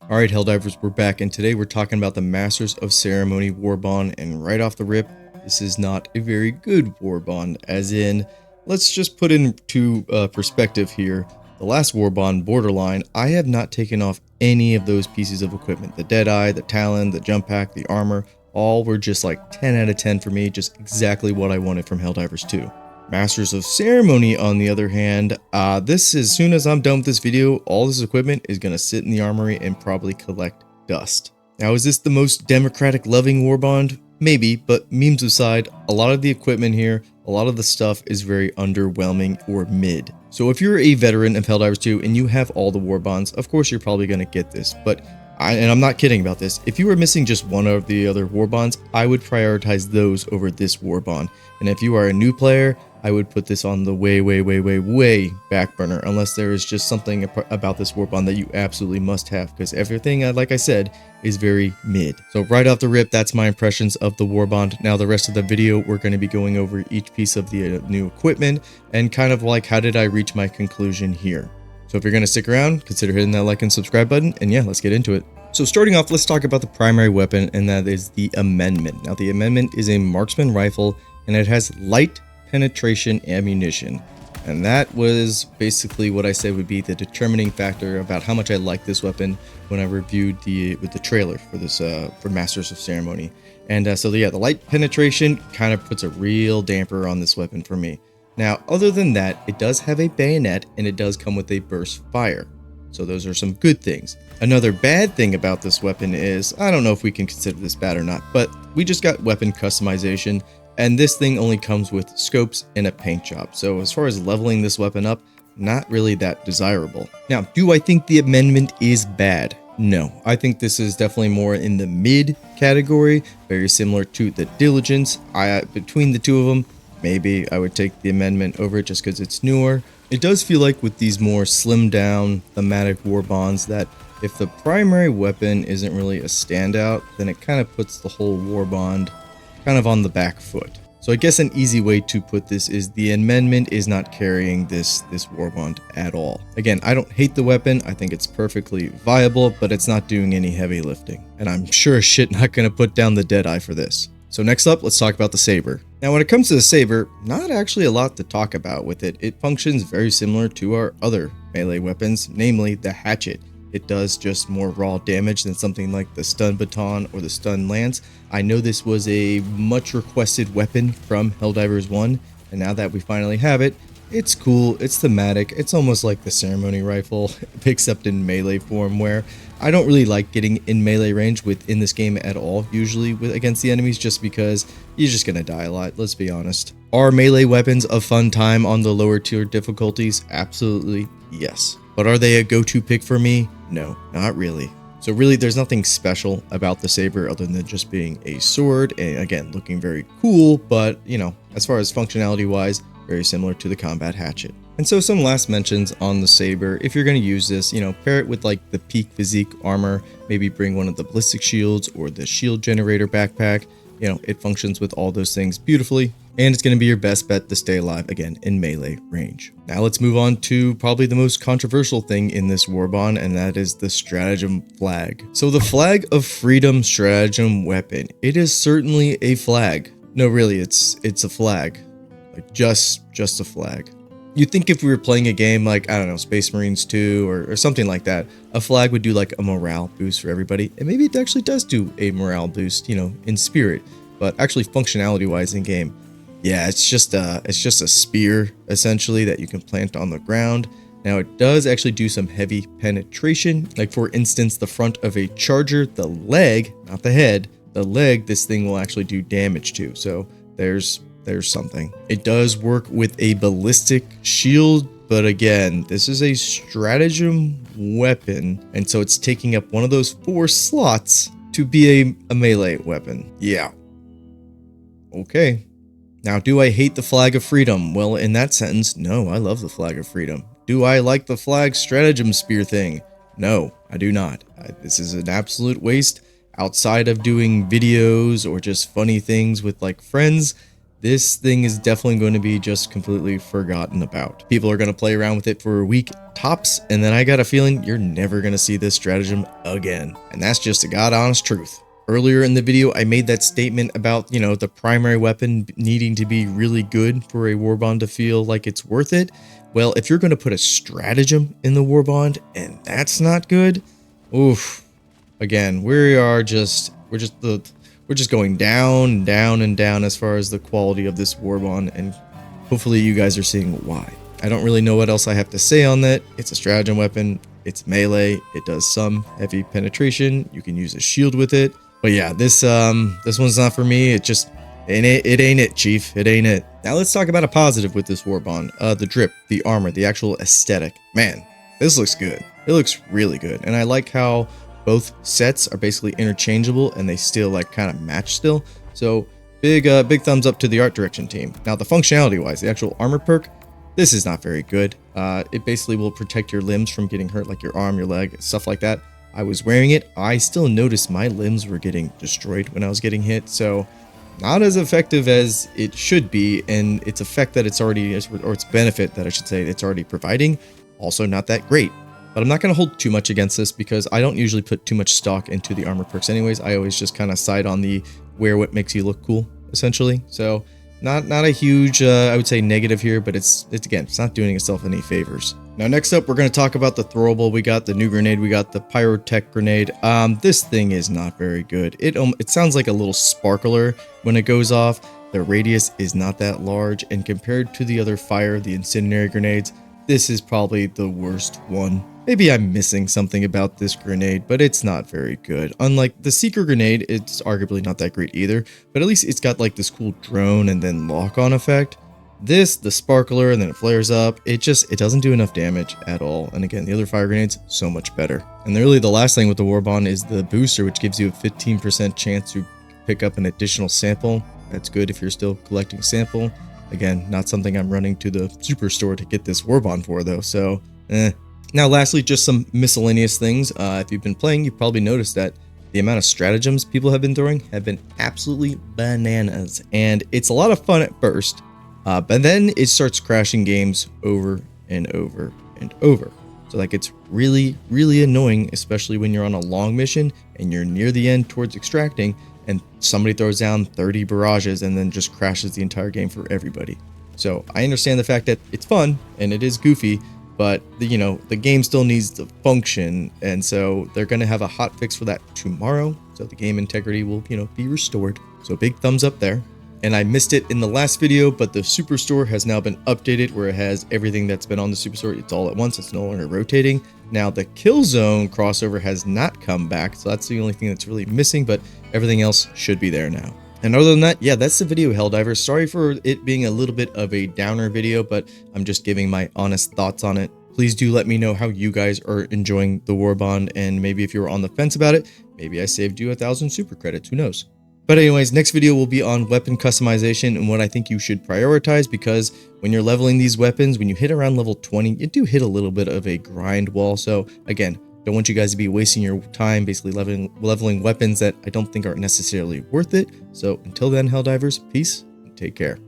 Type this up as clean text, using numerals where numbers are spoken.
Alright, Helldivers, we're back, and today we're talking about the Masters of Ceremony Warbond, and right off the rip, this is not a very good Warbond, as in, let's just put into perspective here. The last Warbond, Borderline, I have not taken off any of those pieces of equipment. The Deadeye, the Talon, the Jump Pack, the Armor, all were just like 10 out of 10 for me, just exactly what I wanted from Helldivers 2. Masters of Ceremony, on the other hand, as soon as I'm done with this video, all this equipment is going to sit in the armory and probably collect dust. Now, is this the most democratic loving Warbond? Maybe, but memes aside, a lot of the equipment here, a lot of the stuff is very underwhelming or mid. So if you're a veteran of Helldivers 2 and you have all the Warbonds, of course you're probably going to get this, but and I'm not kidding about this, if you were missing just one of the other Warbonds, I would prioritize those over this Warbond. And if you are a new player, I would put this on the way back burner, unless there is just something about this Warbond that you absolutely must have, because everything, like I said, is very mid. So right off the rip, that's my impressions of the Warbond. Now the rest of the video, we're going to be going over each piece of the new equipment, and kind of like how did I reach my conclusion here. So if you're going to stick around, consider hitting that like and subscribe button, and yeah, let's get into it. So starting off, let's talk about the primary weapon, and that is the Amendment. Now the Amendment is a marksman rifle, and it has light penetration ammunition, and that was basically what I said would be the determining factor about how much I like this weapon when I reviewed the trailer for this for Masters of Ceremony. And so yeah, the light penetration kind of puts a real damper on this weapon for me. Now, other than that, it does have a bayonet, and it does come with a burst fire. So those are some good things. Another bad thing about this weapon is, I don't know if we can consider this bad or not, but we just got weapon customization, and this thing only comes with scopes and a paint job. So as far as leveling this weapon up, not really that desirable. Now, do I think the Amendment is bad? No, I think this is definitely more in the mid category, very similar to the Diligence. Between the two of them, maybe I would take the Amendment over it just because it's newer. It does feel like with these more slimmed down thematic Warbonds that if the primary weapon isn't really a standout, then it kind of puts the whole Warbond kind of on the back foot. So I guess an easy way to put this is the Amendment is not carrying this Warbond at all. Again, I don't hate the weapon, I think it's perfectly viable, but it's not doing any heavy lifting. And I'm sure as shit not gonna put down the Deadeye for this. So next up, let's talk about the Saber. Now when it comes to the Saber, not actually a lot to talk about with it. It functions very similar to our other melee weapons, namely the Hatchet. It does just more raw damage than something like the Stun Baton or the Stun Lance. I know this was a much requested weapon from Helldivers 1, and now that we finally have it, it's cool, it's thematic, it's almost like the Ceremony Rifle, except in melee form, where I don't really like getting in melee range within this game at all, usually against the enemies, just because you're just gonna die a lot, let's be honest. Are melee weapons a fun time on the lower tier difficulties? Absolutely, yes. But are they a go-to pick for me? No, not really. So really, there's nothing special about the Saber other than just being a sword, and again, looking very cool, but, you know, as far as functionality-wise, very similar to the Combat Hatchet. And so some last mentions on the Saber. If you're going to use this, you know, pair it with like the Peak Physique armor, maybe bring one of the Ballistic Shields or the Shield Generator backpack. You know, it functions with all those things beautifully, and it's going to be your best bet to stay alive, again, in melee range. Now let's move on to probably the most controversial thing in this Warbond, and that is the Stratagem flag. So the Flag of Freedom Stratagem weapon, it is certainly a flag. No, really, it's a flag. Like just a flag. You'd think if we were playing a game like, I don't know, Space Marines 2 or something like that, a flag would do like a morale boost for everybody. And maybe it actually does do a morale boost, you know, in spirit. But actually functionality wise in game, yeah, it's just a spear essentially that you can plant on the ground. Now it does actually do some heavy penetration. Like for instance, the front of a charger, the leg, not the head, the leg, this thing will actually do damage to. So there's something. It does work with a ballistic shield, but again, this is a stratagem weapon, and so it's taking up one of those 4 slots to be a melee weapon. Yeah. Okay. Now, do I hate the Flag of Freedom? Well, in that sentence, no, I love the Flag of Freedom. Do I like the flag stratagem spear thing? No, I do not. This is an absolute waste. Outside of doing videos or just funny things with like friends, this thing is definitely going to be just completely forgotten about. People are going to play around with it for a week tops, and then I got a feeling you're never going to see this stratagem again. And that's just a god honest truth. Earlier in the video, I made that statement about, the primary weapon needing to be really good for a Warbond to feel like it's worth it. Well, if you're going to put a stratagem in the Warbond and that's not good, oof. Again, we're just going down and down and down as far as the quality of this Warbond, and hopefully you guys are seeing why. I don't really know what else I have to say on that. It's a stratagem weapon. It's melee. It does some heavy penetration. You can use a shield with it. But yeah, this one's not for me. It ain't it, Chief. It ain't it. Now let's talk about a positive with this Warbond. The drip, the armor, the actual aesthetic. Man, this looks good. It looks really good. And I like how both sets are basically interchangeable and they still like kind of match still. So big thumbs up to the art direction team. Now the functionality wise, the actual armor perk, this is not very good. It basically will protect your limbs from getting hurt, like your arm, your leg, stuff like that. I was wearing it. I still noticed my limbs were getting destroyed when I was getting hit. So not as effective as it should be. And its effect that it's already, or its benefit that I should say it's already providing, also not that great. But I'm not going to hold too much against this because I don't usually put too much stock into the armor perks anyways. I always just kind of side on the wear what makes you look cool, essentially. So not a huge, I would say, negative here, but it's not doing itself any favors. Now, next up, we're going to talk about the throwable. We got the new grenade. We got the Pyrotech Grenade. This thing is not very good. It sounds like a little sparkler when it goes off. The radius is not that large, and compared to the other fire, the incendiary grenades, this is probably the worst one. Maybe I'm missing something about this grenade, but it's not very good. Unlike the Seeker grenade, it's arguably not that great either, but at least it's got like this cool drone and then lock-on effect. This, the sparkler, and then it flares up, it doesn't do enough damage at all. And again, the other fire grenades, so much better. And really the last thing with the Warbond is the booster, which gives you a 15% chance to pick up an additional sample. That's good if you're still collecting sample. Again, not something I'm running to the superstore to get this Warbond for though, so Now lastly, just some miscellaneous things. If you've been playing, you've probably noticed that the amount of stratagems people have been throwing have been absolutely bananas. And it's a lot of fun at first, but then it starts crashing games over and over and over. So like it's really, really annoying, especially when you're on a long mission and you're near the end towards extracting and somebody throws down 30 barrages and then just crashes the entire game for everybody. So I understand the fact that it's fun and it is goofy, but the game still needs to function, and so they're going to have a hot fix for that tomorrow, so the game integrity will be restored. So big thumbs up there. And I missed it in the last video, but the Superstore has now been updated where it has everything that's been on the Superstore. It's all at once. It's no longer rotating. Now the Killzone crossover has not come back, so that's the only thing that's really missing, but everything else should be there now. And other than that, yeah, that's the video, Helldivers. Sorry for it being a little bit of a downer video, but I'm just giving my honest thoughts on it. Please do let me know how you guys are enjoying the Warbond, and maybe if you were on the fence about it, maybe I saved you 1,000 super credits, who knows? But anyways, next video will be on weapon customization and what I think you should prioritize, because when you're leveling these weapons, when you hit around level 20, you do hit a little bit of a grind wall. So again, don't want you guys to be wasting your time basically leveling weapons that I don't think are necessarily worth it. So until then, Helldivers, peace and take care.